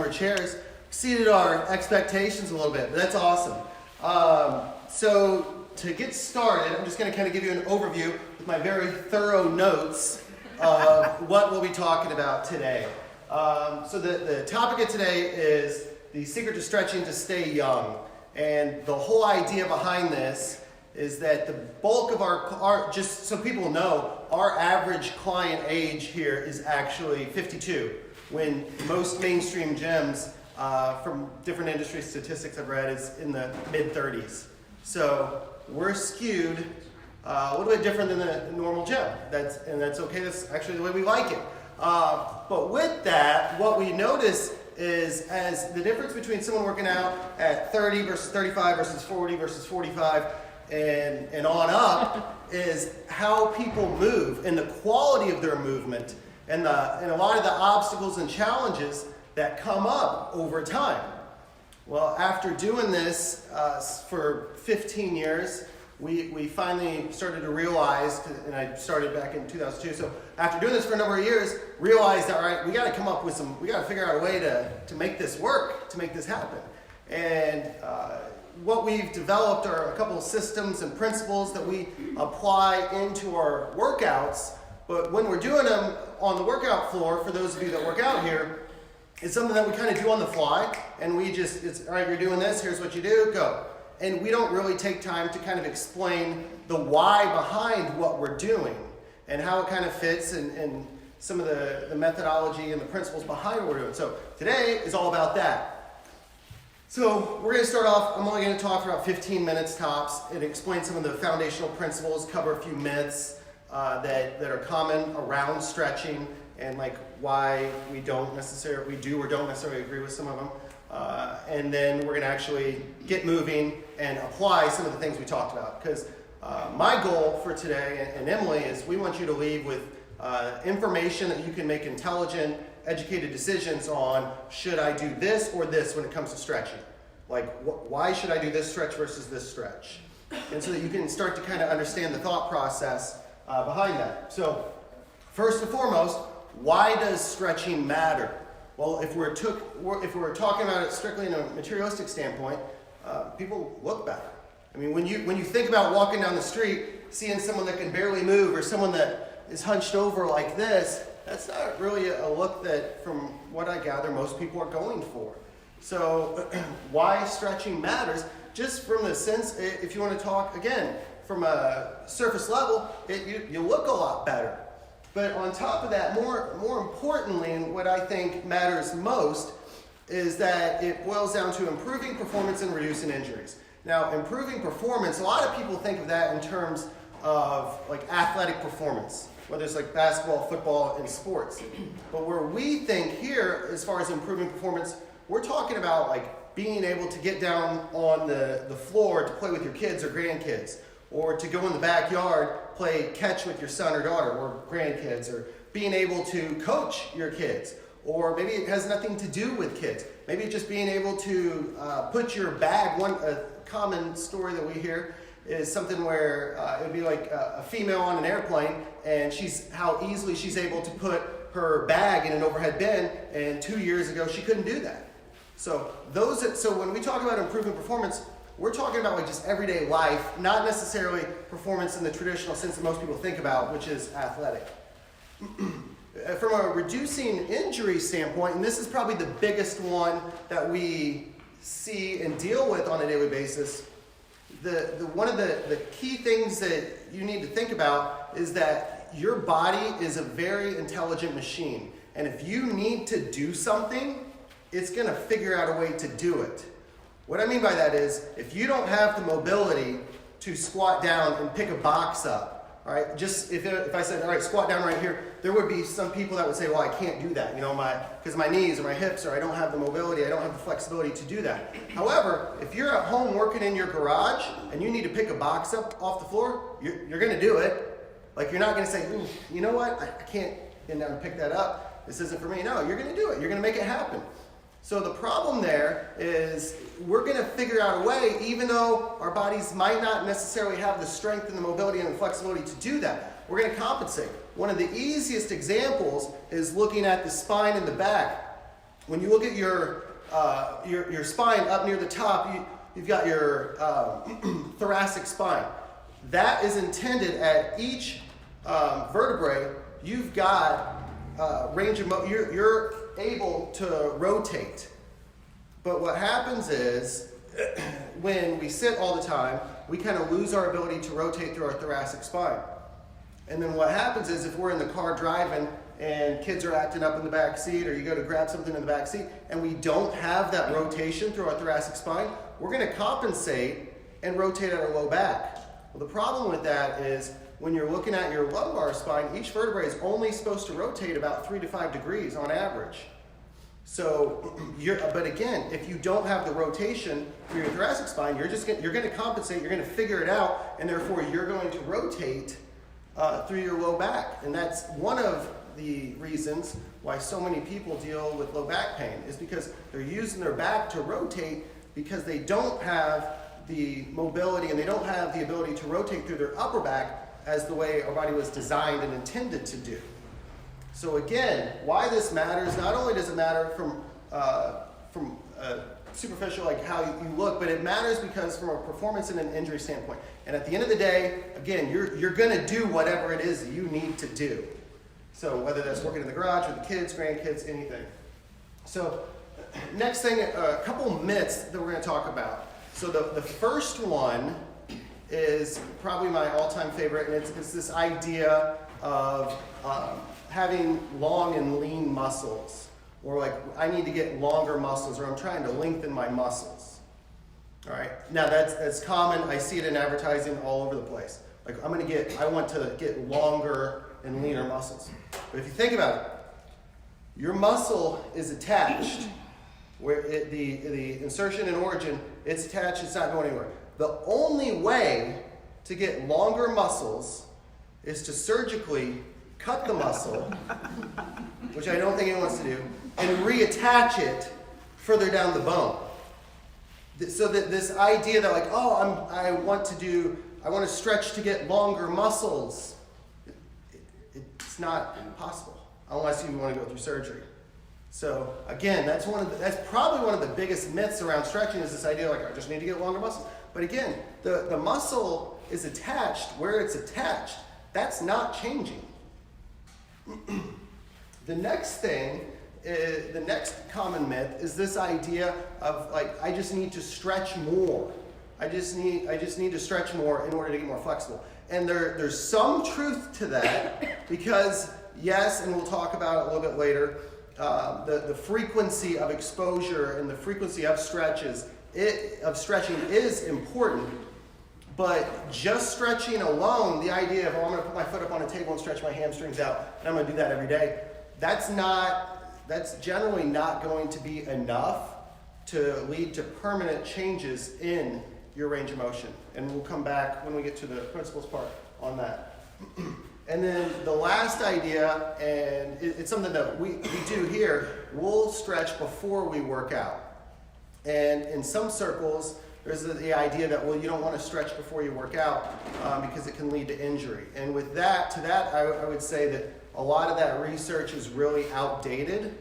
chairs exceeded our expectations a little bit, but that's awesome. So to get started, I'm just going to kind of give you an overview with my very thorough notes of what we'll be talking about today. So the topic of today is the secret to stretching to stay young. And the whole idea behind this is that the bulk of our just so people know, our average client age here is actually 52, when most mainstream gyms, from different industry statistics I've read, is in the mid-30s. So we're skewed a little bit different than the normal gym. That's okay. That's actually the way we like it. But with that, what we notice is as the difference between someone working out at 30 versus 35 versus 40 versus 45 and on up is how people move and the quality of their movement and a lot of the obstacles and challenges that come up over time. Well, after doing this for 15 years, we finally started to realize, and I started back in 2002, so after doing this for a number of years, realized that, all right, we got to come up with we got to figure out a way to make this work, to make this happen. And what we've developed are a couple of systems and principles that we apply into our workouts, but when we're doing them on the workout floor, for those of you that work out here, it's something that we kind of do on the fly, and it's, all right, you're doing this, here's what you do, go. And we don't really take time to kind of explain the why behind what we're doing and how it kind of fits and some of the methodology and the principles behind what we're doing. So today is all about that. So we're going to start off, I'm only going to talk for about 15 minutes tops and explain some of the foundational principles, cover a few myths that are common around stretching and like why we do or don't necessarily agree with some of them. And then we're going to actually get moving and apply some of the things we talked about. Because my goal for today and Emily is we want you to leave with information that you can make intelligent, educated decisions on, should I do this or this when it comes to stretching? Like, why should I do this stretch versus this stretch? And so that you can start to kind of understand the thought process behind that. So first and foremost, why does stretching matter? Well, if we're talking about it strictly in a materialistic standpoint, people look better. I mean, when you think about walking down the street, seeing someone that can barely move or someone that is hunched over like this, that's not really a look that, from what I gather, most people are going for. So why stretching matters, just from the sense, if you want to talk, again, from a surface level, you look a lot better. But on top of that, more importantly, and what I think matters most, is that it boils down to improving performance and reducing injuries. Now, improving performance, a lot of people think of that in terms of like athletic performance, whether it's like basketball, football, and sports. But where we think here, as far as improving performance, we're talking about like being able to get down on the floor to play with your kids or grandkids, or to go in the backyard, play catch with your son or daughter or grandkids, or being able to coach your kids. Or maybe it has nothing to do with kids. Maybe just being able to put your bag, a common story that we hear is something where it would be like a female on an airplane, and how easily she's able to put her bag in an overhead bin, and 2 years ago she couldn't do that. So when we talk about improving performance, we're talking about like just everyday life, not necessarily performance in the traditional sense that most people think about, which is athletic. From a reducing injury standpoint, and this is probably the biggest one that we see and deal with on a daily basis, one of the key things that you need to think about is that your body is a very intelligent machine. And if you need to do something, it's going to figure out a way to do it. What I mean by that is, if you don't have the mobility to squat down and pick a box up, all right, just if I said, all right, squat down right here, there would be some people that would say, well, I can't do that, because my knees or my hips, or I don't have the mobility, I don't have the flexibility to do that. However, if you're at home working in your garage and you need to pick a box up off the floor, you're going to do it. Like, you're not going to say, you know what, I can't get down and pick that up. This isn't for me. No, you're going to do it. You're going to make it happen. So the problem there is we're going to figure out a way, even though our bodies might not necessarily have the strength and the mobility and the flexibility to do that, we're going to compensate. One of the easiest examples is looking at the spine and the back. when you look at your spine up near the top, you've got your thoracic spine. That is intended at each vertebrae. You've got range of motion. You're able to rotate. But what happens is, when we sit all the time, we kind of lose our ability to rotate through our thoracic spine. And then what happens is, if we're in the car driving and kids are acting up in the back seat, or you go to grab something in the back seat, and we don't have that rotation through our thoracic spine, we're going to compensate and rotate at our low back. Well, the problem with that is, when you're looking at your lumbar spine, each vertebrae is only supposed to rotate about 3 to 5 degrees on average. So, but again, if you don't have the rotation through your thoracic spine, you're going to compensate, you're going to figure it out, and therefore you're going to rotate through your low back. And that's one of the reasons why so many people deal with low back pain, is because they're using their back to rotate because they don't have the mobility and they don't have the ability to rotate through their upper back as the way our body was designed and intended to do. So again, why this matters, not only does it matter from superficial, like how you look, but it matters because from a performance and an injury standpoint. And at the end of the day, again, you're going to do whatever it is that you need to do. So whether that's working in the garage with the kids, grandkids, anything. So next thing, a couple myths that we're going to talk about. So the first one is probably my all-time favorite, and it's this idea of having long and lean muscles, or like I need to get longer muscles, or I'm trying to lengthen my muscles. All right. Now that's common. I see it in advertising all over the place. Like I want to get longer and leaner muscles. But if you think about it, your muscle is attached, where the insertion and origin, it's attached. It's not going anywhere. The only way to get longer muscles is to surgically cut the muscle, which I don't think anyone wants to do, and reattach it further down the bone. So that this idea that like, I want to stretch to get longer muscles, it's not possible unless you want to go through surgery. So again, that's probably one of the biggest myths around stretching, is this idea like I just need to get longer muscles. But again, the muscle is attached where it's attached. That's not changing. The next common myth is this idea of like I just need to stretch more. I just need to stretch more in order to get more flexible. And there's some truth to that, because yes, and we'll talk about it a little bit later, the frequency of exposure and the frequency of stretching is important. But just stretching alone, the idea of, I'm going to put my foot up on a table and stretch my hamstrings out, and I'm going to do that every day, that's generally not going to be enough to lead to permanent changes in your range of motion. And we'll come back when we get to the principles part on that. And then the last idea, and it's something that we do here, we'll stretch before we work out. And in some circles, there's the idea that, well, you don't want to stretch before you work out because it can lead to injury. And with that, I would say that a lot of that research is really outdated.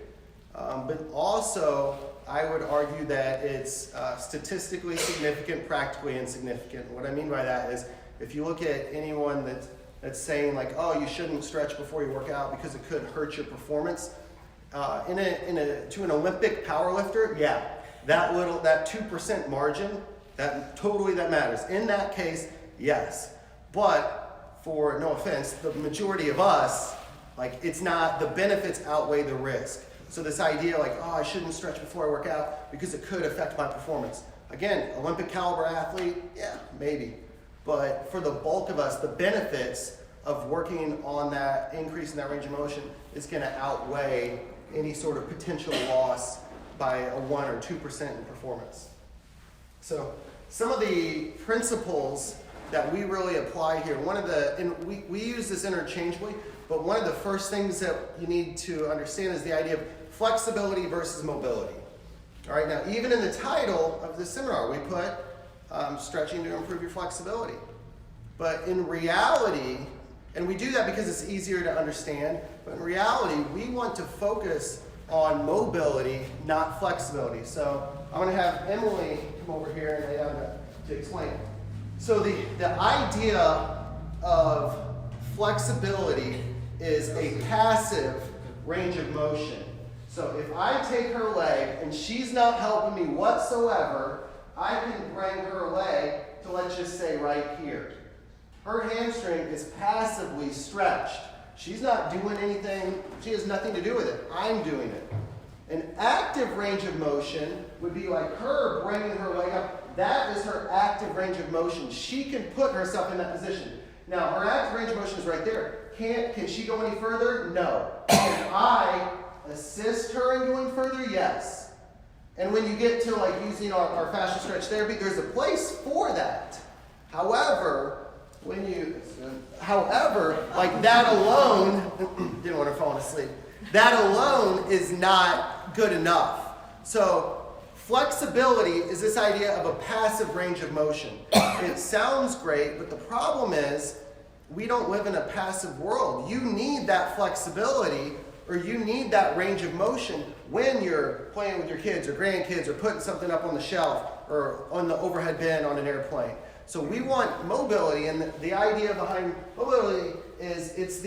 But also, I would argue that it's statistically significant, practically insignificant. What I mean by that is, if you look at anyone that's saying like, you shouldn't stretch before you work out because it could hurt your performance, to an Olympic powerlifter, yeah. That 2% margin, that matters. In that case, yes. But for no offense, the majority of us, like it's not, the benefits outweigh the risk. So this idea like, I shouldn't stretch before I work out because it could affect my performance. Again, Olympic caliber athlete, yeah, maybe. But for the bulk of us, the benefits of working on that increase in that range of motion is going to outweigh any sort of potential loss by a 1 or 2% in performance. So some of the principles that we really apply here, and we use this interchangeably, but one of the first things that you need to understand is the idea of flexibility versus mobility. All right, now even in the title of this seminar, we put stretching to improve your flexibility. But in reality, and we do that because it's easier to understand, but in reality, we want to focus on mobility, not flexibility. So I'm going to have Emily come over here and lay down to explain. So the idea of flexibility is a passive range of motion. So if I take her leg and she's not helping me whatsoever, I can bring her leg to, let's just say, right here. Her hamstring is passively stretched. She's not doing anything. She has nothing to do with it. I'm doing it. An active range of motion would be like her bringing her leg up. That is her active range of motion. She can put herself in that position. Now, her active range of motion is right there. Can she go any further? No. Can I assist her in going further? Yes. And when you get to like using our fascial stretch therapy, there's a place for that. However, like that alone, didn't want her falling asleep. That alone is not good enough. So flexibility is this idea of a passive range of motion. It sounds great, but the problem is we don't live in a passive world. You need that flexibility, or you need that range of motion when you're playing with your kids or grandkids or putting something up on the shelf or on the overhead bin on an airplane. So we want mobility, and the idea behind mobility is it's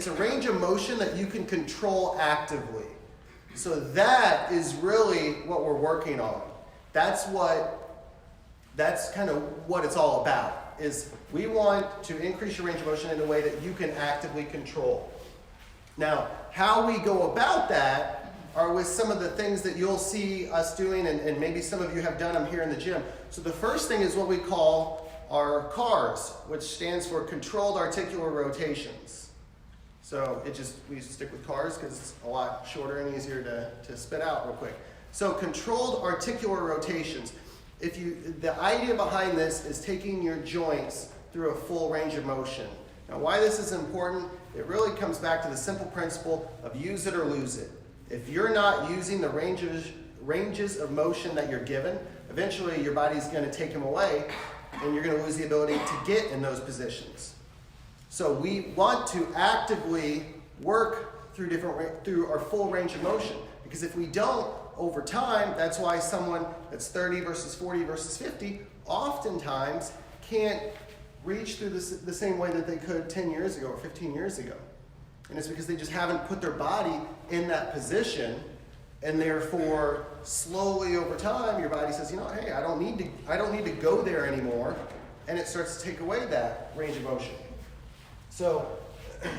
a range of motion that you can control actively. So that is really what we're working on. That's kind of what it's all about, is we want to increase your range of motion in a way that you can actively control. Now, how we go about that are with some of the things that you'll see us doing, and maybe some of you have done them here in the gym. So the first thing is what we call our CARs, which stands for Controlled Articular Rotations. So we stick with CARs because it's a lot shorter and easier to spit out real quick. So controlled articular rotations. The idea behind this is taking your joints through a full range of motion. Now, why this is important, it really comes back to the simple principle of use it or lose it. If you're not using the ranges of motion that you're given, eventually your body's going to take them away, and you're going to lose the ability to get in those positions. So we want to actively work through our full range of motion, because if we don't, over time, that's why someone that's 30 versus 40 versus 50 oftentimes can't reach through the same way that they could 10 years ago or 15 years ago. And it's because they just haven't put their body in that position, and therefore, slowly over time, your body says, hey, I don't need to go there anymore, and it starts to take away that range of motion. So,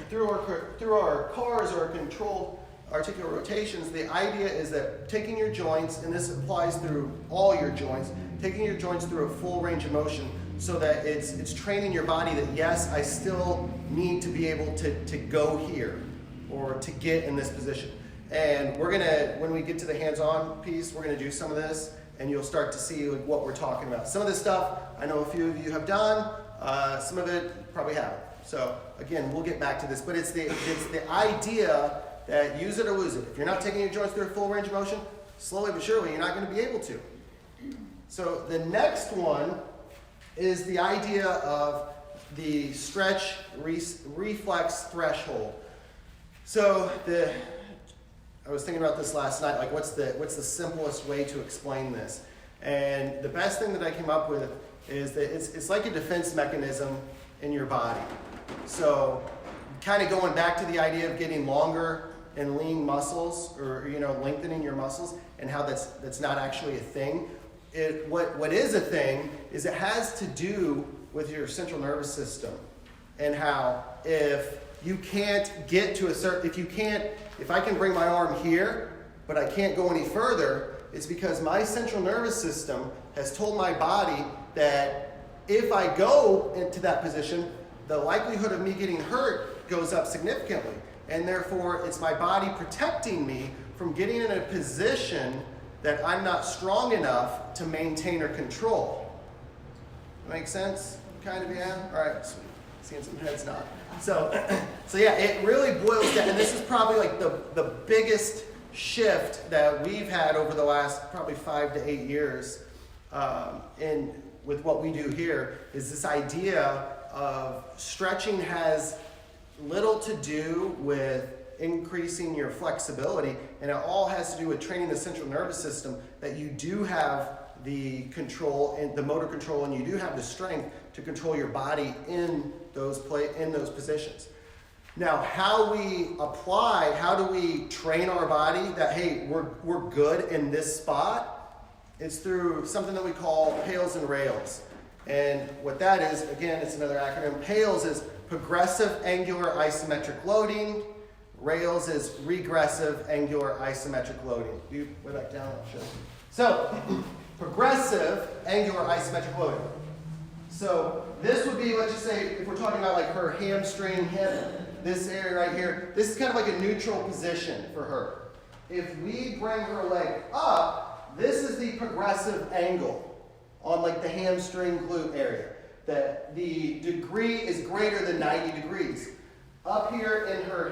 through our CARs or our controlled articular rotations, the idea is that taking your joints, and this applies through all your joints, taking your joints through a full range of motion, so that it's training your body that, yes, I still need to be able to go here or to get in this position. And when we get to the hands-on piece, we're going to do some of this, and you'll start to see what we're talking about. Some of this stuff, I know a few of you have done. Some of it probably haven't. So again, we'll get back to this. But it's the idea that use it or lose it. If you're not taking your joints through a full range of motion, slowly but surely, you're not going to be able to. So the next one is the idea of the stretch reflex threshold. So I was thinking about this last night, like what's the simplest way to explain this? And the best thing that I came up with is that it's like a defense mechanism in your body. So kind of going back to the idea of getting longer and lean muscles, or lengthening your muscles, and how that's not actually a thing. What is a thing is it has to do with your central nervous system, and how if you can't get to if I can bring my arm here, but I can't go any further, it's because my central nervous system has told my body that if I go into that position, the likelihood of me getting hurt goes up significantly. And therefore, it's my body protecting me from getting in a position that I'm not strong enough to maintain or control. Make sense? Kind of, yeah? All right, sweet. Seeing some heads nod. So yeah, it really boils down, and this is probably like the biggest shift that we've had over the last probably 5 to 8 years with what we do here, is this idea of stretching has little to do with increasing your flexibility, and it all has to do with training the central nervous system, that you do have the control and the motor control, and you do have the strength to control your body in those positions. Now, how do we train our body that, hey, we're good in this spot? It's through something that we call PAILS and RAILS. And what that is, again, it's another acronym. PAILS is progressive angular isometric loading. RAILS is regressive angular isometric loading. You go back down, I'll show you. So, progressive angular isometric loading. So this would be, let's just say, if we're talking about like her hamstring, hip, this area right here, this is kind of like a neutral position for her. If we bring her leg up, this is the progressive angle on like the hamstring glute area. The degree is greater than 90 degrees. Up here in her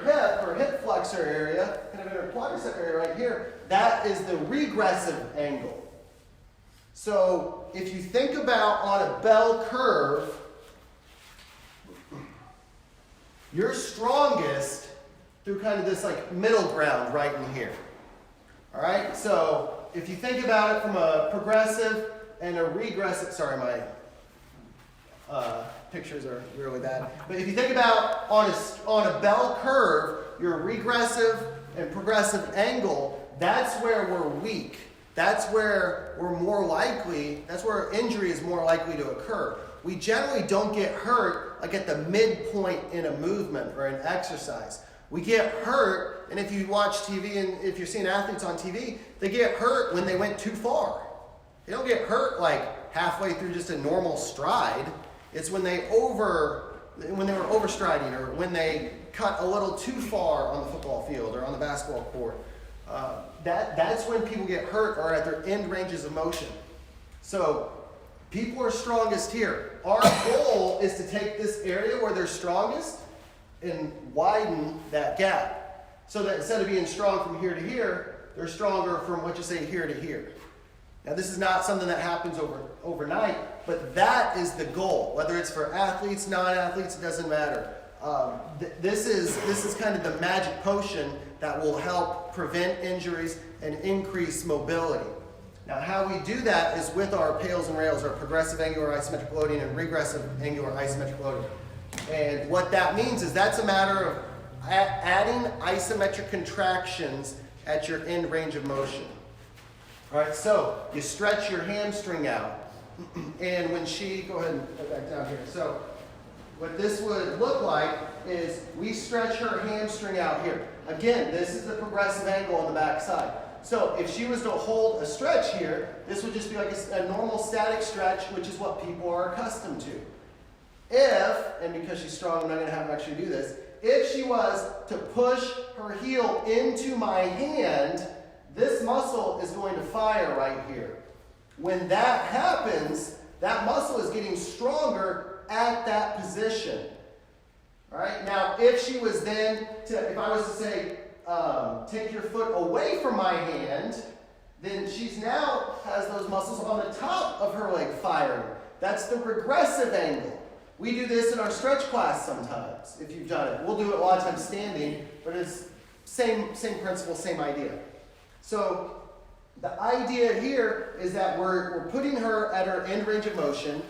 hip flexor area, kind of in her quadricep area right here, that is the regressive angle. So if you think about on a bell curve, you're strongest through kind of this like middle ground right in here. All right, so if you think about it from a progressive and a regressive, sorry, my pictures are really bad. But if you think about on a bell curve, your regressive and progressive angle, that's where we're weak. That's where we're more likely, that's where injury is more likely to occur. We generally don't get hurt like at the midpoint in a movement or an exercise. We get hurt, and if you watch TV and if you're seeing athletes on TV, they get hurt when they went too far. They don't get hurt like halfway through just a normal stride. It's when they were overstriding, or when they cut a little too far on the football field or on the basketball court. That's when people get hurt or at their end ranges of motion. So people are strongest here. Our goal is to take this area where they're strongest and widen that gap. So that instead of being strong from here to here, they're stronger from what you say here to here. Now, this is not something that happens overnight, but that is the goal. Whether it's for athletes, non-athletes, it doesn't matter. This is kind of the magic potion that will help prevent injuries and increase mobility. Now, how we do that is with our PAILS and RAILS, our progressive angular isometric loading and regressive angular isometric loading. And what that means is that's a matter of adding isometric contractions at your end range of motion. All right, so you stretch your hamstring out. And when go ahead and go back down here. So what this would look like is we stretch her hamstring out here. Again, this is the progressive angle on the back side. So if she was to hold a stretch here, this would just be like a normal static stretch, which is what people are accustomed to. And because she's strong, I'm not going to have her actually do this, if she was to push her heel into my hand, this muscle is going to fire right here. When that happens, that muscle is getting stronger at that position. All right. Now, if she was then if I was to say, take your foot away from my hand, then she's now has those muscles on the top of her leg firing. That's the regressive angle. We do this in our stretch class sometimes, if you've done it. We'll do it a lot of times standing, but it's same principle, same idea. So the idea here is that we're putting her at her end range of motion,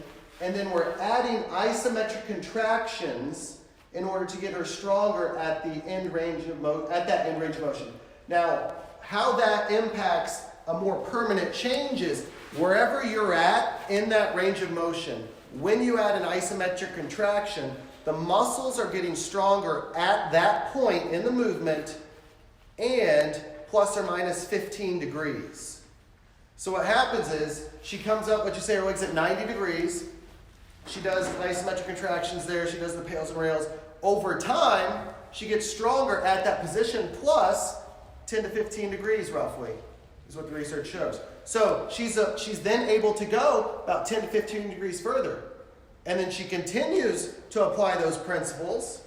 and then we're adding isometric contractions in order to get her stronger at the end range of motion. Now, how that impacts a more permanent change is wherever you're at in that range of motion, when you add an isometric contraction, the muscles are getting stronger at that point in the movement and plus or minus 15 degrees. So what happens is she comes up, what you say, her leg's at 90 degrees. She does isometric contractions there. She does the PAILS and RAILS. Over time, she gets stronger at that position plus 10 to 15 degrees roughly is what the research shows. So she's then able to go about 10 to 15 degrees further. And then she continues to apply those principles.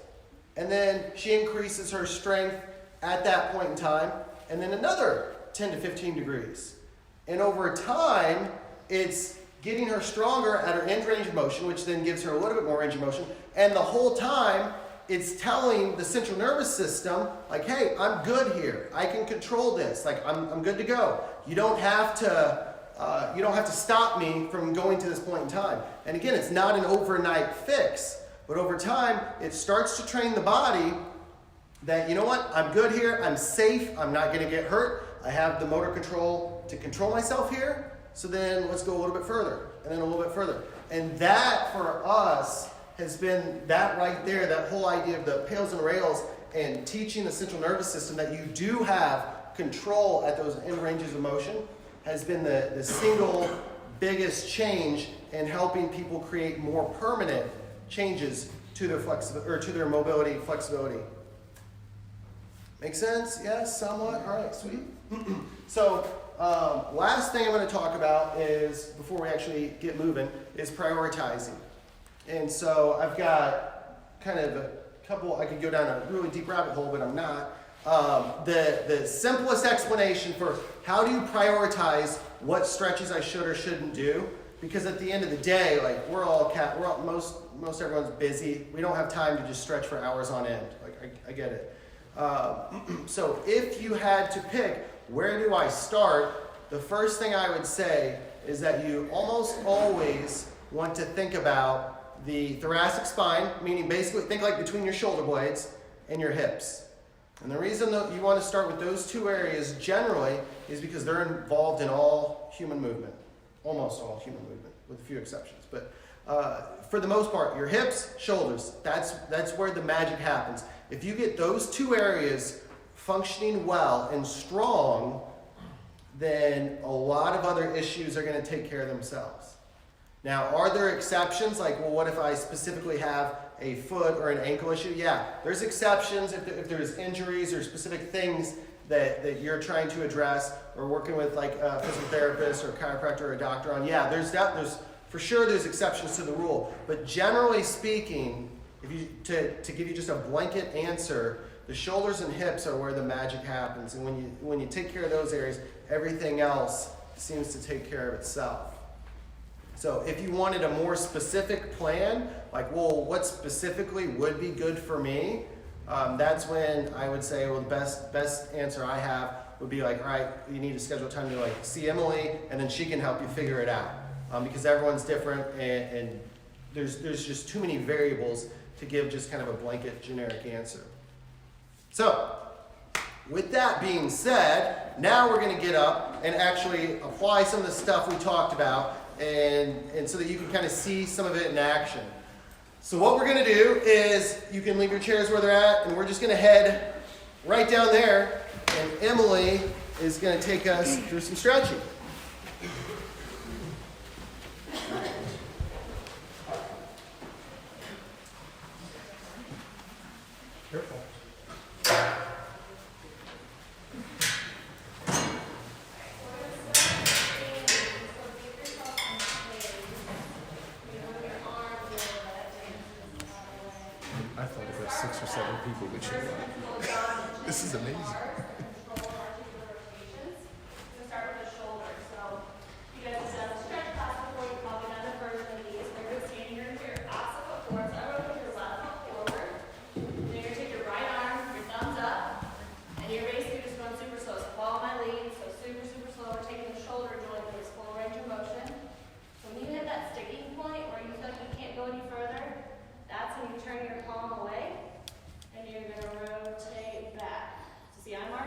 And then she increases her strength at that point in time. And then another 10 to 15 degrees. And over time, it's getting her stronger at her end range of motion, which then gives her a little bit more range of motion. And the whole time, it's telling the central nervous system, like, hey, I'm good here. I can control this. Like, I'm good to go. You don't have to stop me from going to this point in time. And again, it's not an overnight fix, but over time, it starts to train the body that, you know what, I'm good here. I'm safe. I'm not going to get hurt. I have the motor control to control myself here. So then let's go a little bit further, and then a little bit further. And that, for us, has been that right there, that whole idea of the pails and rails and teaching the central nervous system that you do have control at those end ranges of motion has been the single biggest change in helping people create more permanent changes to their to their mobility, flexibility. Make sense? Yes, somewhat? All right, sweet. So, last thing I'm going to talk about is, before we actually get moving, is prioritizing. And so I've got kind of a couple, I could go down a really deep rabbit hole, but I'm not. The simplest explanation for how do you prioritize what stretches I should or shouldn't do, because at the end of the day, like most everyone's busy. We don't have time to just stretch for hours on end. Like I get it. So if you had to pick, where do I start? The first thing I would say is that you almost always want to think about the thoracic spine, meaning basically think like between your shoulder blades and your hips. And the reason that you want to start with those two areas generally is because they're involved in all human movement, almost all human movement, with a few exceptions. But for the most part, your hips, shoulders, that's where the magic happens. If you get those two areas functioning well and strong, then a lot of other issues are going to take care of themselves. Now, are there exceptions? Like, well, what if I specifically have a foot or an ankle issue? Yeah, there's exceptions if there's injuries or specific things that you're trying to address, or working with like a physical therapist or a chiropractor or a doctor on. Yeah, there's for sure there's exceptions to the rule. But generally speaking, if you to give you just a blanket answer, the shoulders and hips are where the magic happens. And when you take care of those areas, everything else seems to take care of itself. So if you wanted a more specific plan, like, well, what specifically would be good for me? That's when I would say, well, the best answer I have would be like, all right, you need to schedule time to like see Emily, and then she can help you figure it out. Because everyone's different, and there's just too many variables to give just kind of a blanket generic answer. So, with that being said, now we're going to get up and actually apply some of the stuff we talked about, and so that you can kind of see some of it in action. So what we're going to do is, you can leave your chairs where they're at, and we're just going to head right down there, and Emily is going to take us through some stretching. Careful. I thought about 6 or 7 people would show up. This is amazing. Turn your palm away, and you're going to rotate back. So see, I'm already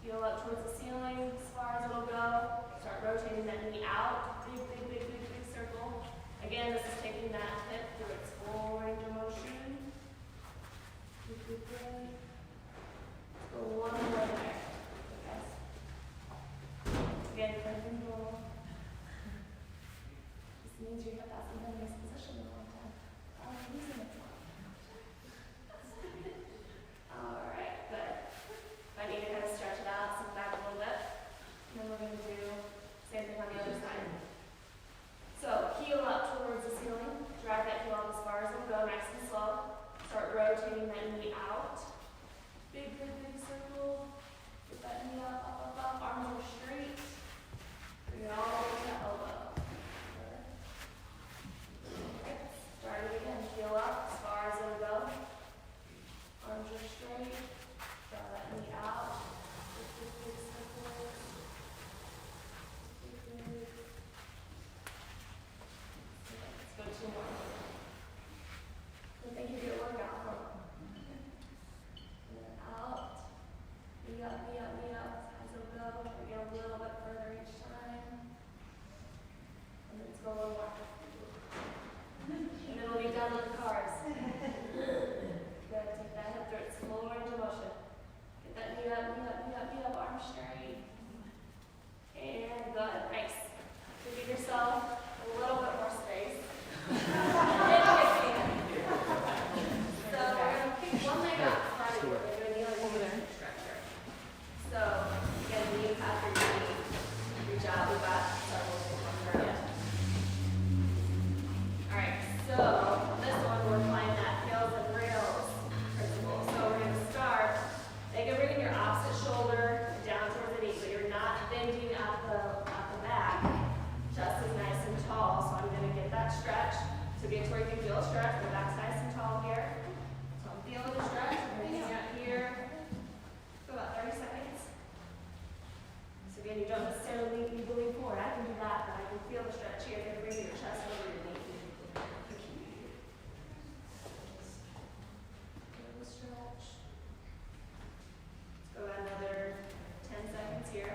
heel up towards the ceiling as far as it'll go. Start rotating that knee out. Big, big, big, big, big circle. Again, this is taking that hip through its full range of motion. Good, good, good. Let's go one more there. Yes. Again, control. This means your hip hasn't been in this position in a long time. I'm losing it. Alright, good. I need to kind of stretch it out, sink back a little bit. And then we're going to do the same thing on the other side. So, heel up towards the ceiling. Drag that heel up as far as it'll go, nice and slow. Start rotating that knee out. Big, big, big circle. Get that knee up, up, up, up. Arms are straight. Bring it all the way to the elbow. Okay. Start it again. Heel up as far as it'll go. Arms are straight. Draw that knee out. Big, big, big circles. Big, big. Okay, let's go two more. I think you get a workout, huh? And then out. Knee up, knee up, knee up. As it'll go. We get a little bit further each time. And then let's go one more. And then we'll be done with the cars. Good. Take that hip through its full range of motion. Get that knee up, knee up, knee up, knee up, arms straight. And good. Nice. So give yourself a little bit more space. So we're going to pick one leg up in front of you. We're going to kneel over there. Stretcher. So again, knee up your knee. Good job. We've got several things on the ground. Alright, so this one we're applying that heels and rails principle. So we're going to start, they can bring in your opposite shoulder down towards the knee, so you're not bending at the back, just as nice and tall. So I'm going to get that stretch. So get to where you can feel a stretch. The back's nice and tall here. So I'm feeling the stretch. I'm going to hang out here for about 30 seconds. So again, you don't necessarily need to be moving forward. I can do that, but I can feel the stretch here. You're going to bring your chest over your knee. Stretch. Let's go another 10 seconds here.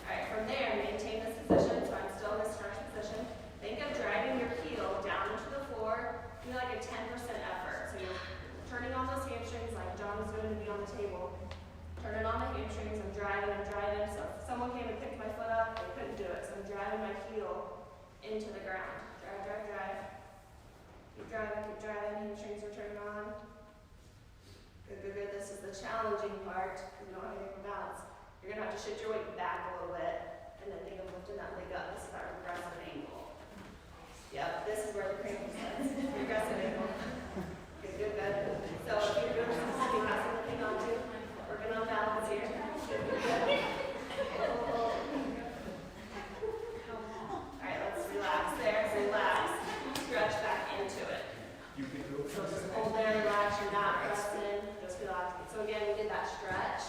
Alright, from there, maintain this position, so I'm still in this stretch position. Think of dragging your heel down into the floor. Do like a 10% effort. So you're turning on those hamstrings like John was going to be on the table. Turning on the hamstrings, I'm driving. So if someone came and picked my foot up, they couldn't do it. So I'm driving my heel into the ground. Drive, drive, drive. Keep driving, hamstrings are turned on. Good, good, good. This is the challenging part because you don't have anything for balance. You're going to have to shift your weight back a little bit and then think of lifting that leg up. This is our regressive angle. Yep, this is where the cramp starts. Regressive angle. Good, good, good. So if you're doing something you have something on to, working on balance here. Good, good, good. Alright, let's relax there. Relax. Stretch back into it. You can do it. So just hold there, relax, you're not pressing, just relaxing. So again, we did that stretch,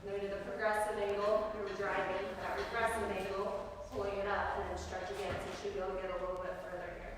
and then we did the progressive angle, we were driving, that regressive angle, pulling it up, and then stretch again, so you should be able to get a little bit further here.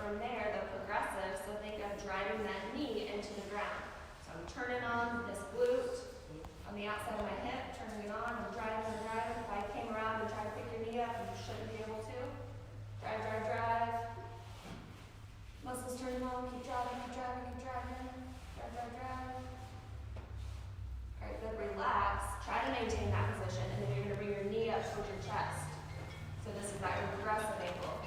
from there, the progressive, so think of driving that knee into the ground. So I'm turning on this glute on the outside of my hip, turning it on, I'm driving and driving. If I came around and tried to pick your knee up, you shouldn't be able to. Drive, drive, drive. Muscles turning on, keep driving, keep driving, keep driving. Drive, drive, drive. Alright, good, relax. Try to maintain that position, and then you're gonna bring your knee up towards your chest. So this is that progressive ankle.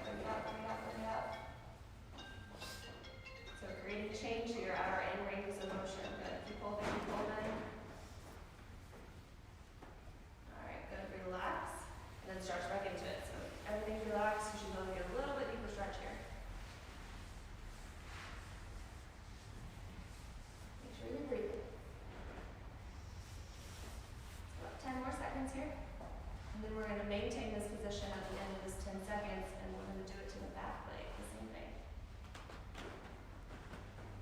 Bring it up, bring it up, bring it up. So creating change here at our end ranges of motion. Good. Keep holding, keep holding. Alright, good. Relax. And then stretch back into it. So everything's relaxed. You should be able to get a little bit deeper stretch here. Make sure you're breathing. About 10 more seconds here. And then we're going to maintain this position at the end of this 10 seconds, and we're going to do it to the back leg, the same thing.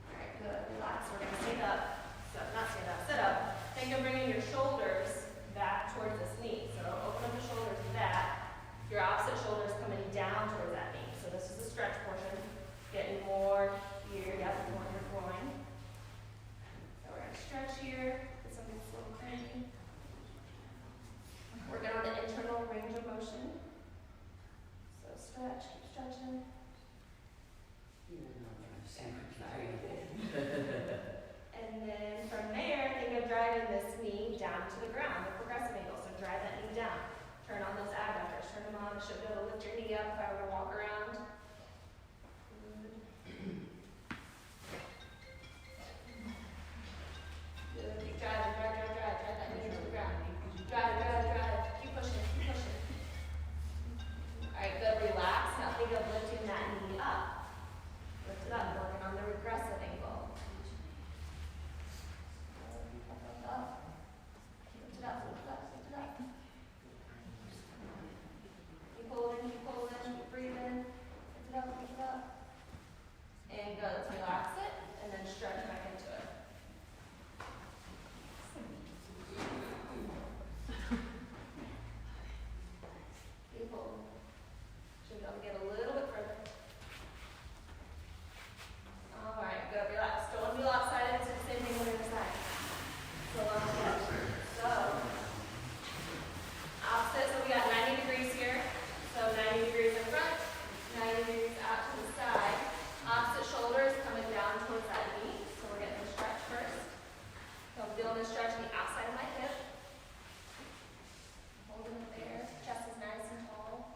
Alright, good. Relax. We're going to stand up. So, not stand up, sit up. Think of bringing your shoulders back towards this knee. So, open up the shoulders to that. Your opposite shoulder is coming down towards that knee. So, this is the stretch portion. Getting more here, more in your groin. So, we're going to stretch here. Get something a little cranky. Working on the internal range of motion. So, stretch, keep stretching. And then from there, think of driving this knee down to the ground, the progressive angle. So drive that knee down. Turn on those adductors. Turn them on. You should be able to lift your knee up if I were to walk around. Good. Keep driving, drive, drive, drive. Drive that knee into the ground. Drive, drive, drive. Keep pushing, keep pushing. Alright, good. Relax. Now think of lifting that knee up. Lift it up, working on the regressive angle. Up. Lift it up, lift it up, lift it up. Keep holding, keep breathing. Lift it up, lift it up. And good, let's relax it, and then stretch back into it. Keep holding. Should be able to get a little bit further. Alright, good, relax. Don't want to be lopsided, it's the same thing on the other side. So long stretch. So, opposite, so we got 90 degrees here. So 90 degrees in front, 90 degrees out to the side. Opposite shoulder is coming down towards that knee. So we're getting the stretch first. So I'm feeling the stretch on the outside of my hip. Holding it there. Chest is nice and tall.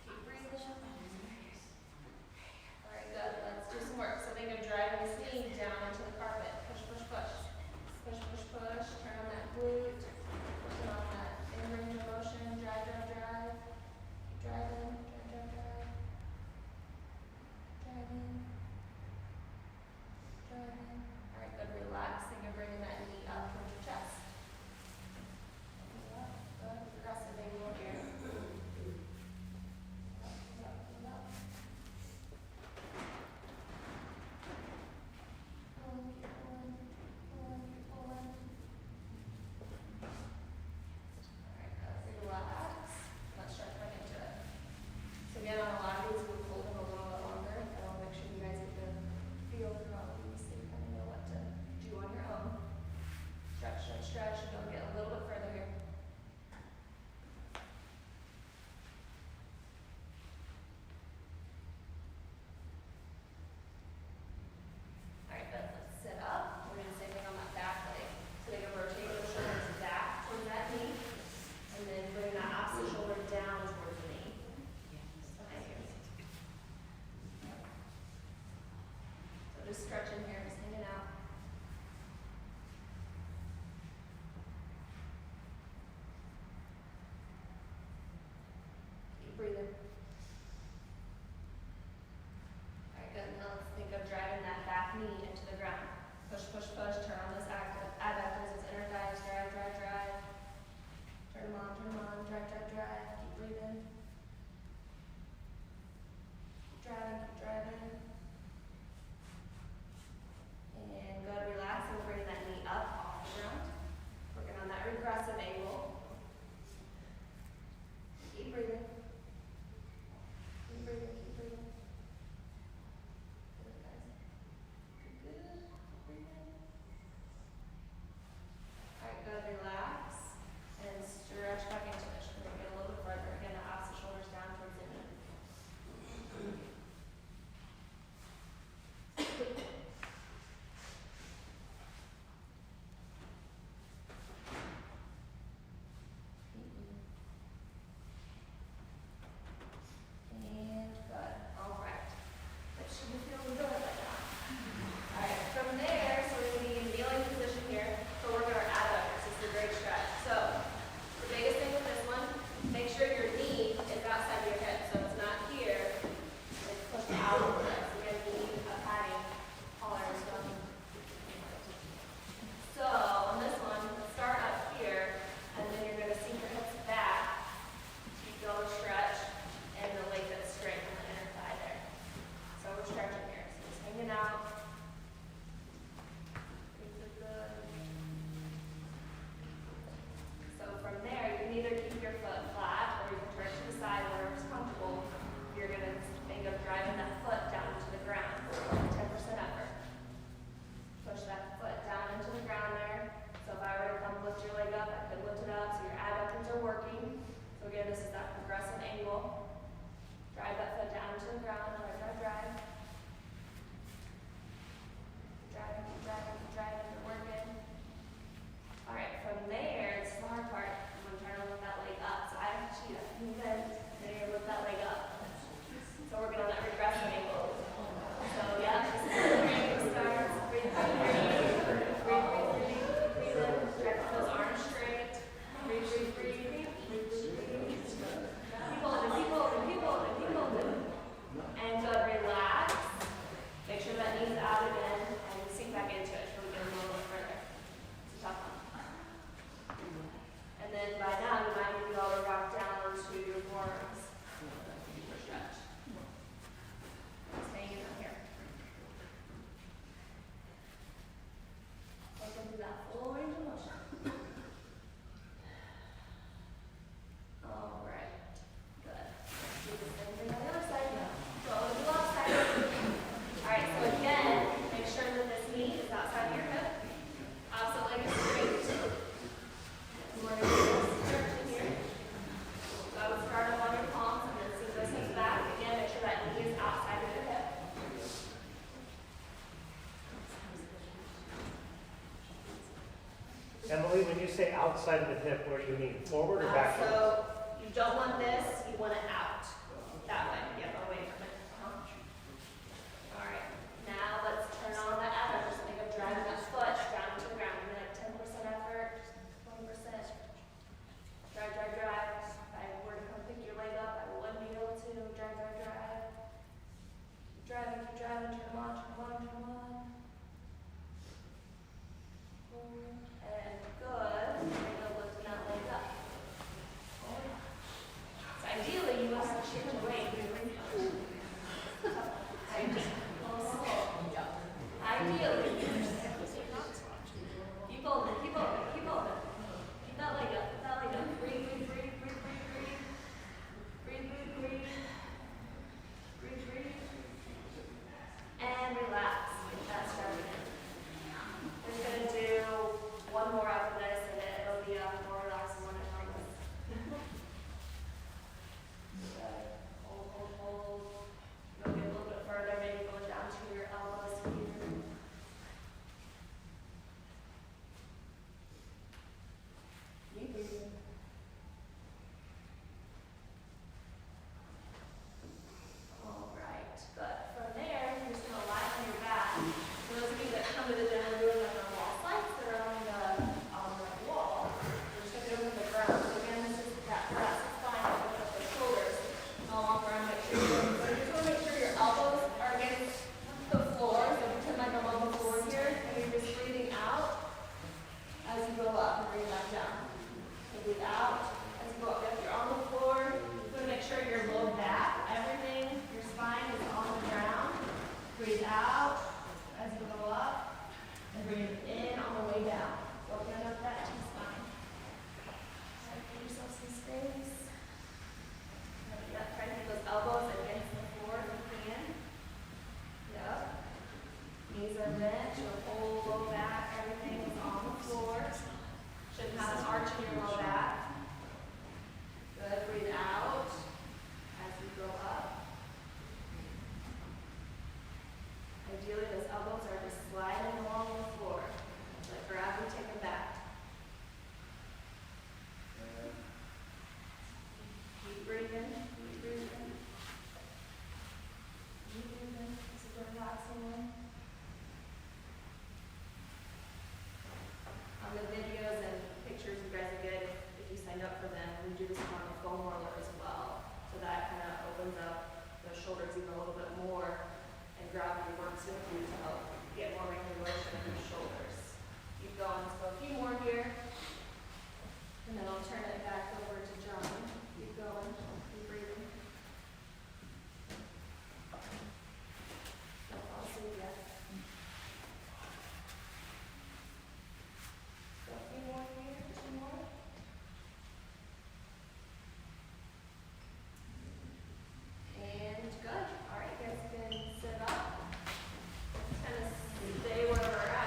Keep breathing. Alright, good. Let's do some work. So think of driving this knee down into the carpet. Push, push, push. Push, push, push. Turn on that glute. Turn on that in range of motion. Drive, drive, drive. Keep driving. Drive, drive, drive. Driving. Driving. Alright, good. Relax. Think of bringing that knee up towards your chest. Good. Progressive angle here. Relax. Let's stretch back into it. So again, on a lot of these, we'll hold them a little bit longer. I want to make sure you guys get the feel for all of these so you kind of know what to do on your own. Stretch, stretch, stretch. You'll get a little bit further here. Alright, good. Let's sit up. We're doing the same thing on that back leg. So they can rotate those shoulders back towards that knee. And then bring that opposite shoulder down towards the knee. Okay. So just stretching here, just hanging out. Keep breathing. Alright, good. Now let's think of driving that back knee into the ground. Push, push, push. Turn on those adductors, those inner thighs. Drive, drive, drive. Turn them on, drive, drive, drive. Keep breathing. Emily, when you say outside of the hip, what do you mean? Forward or backwards? So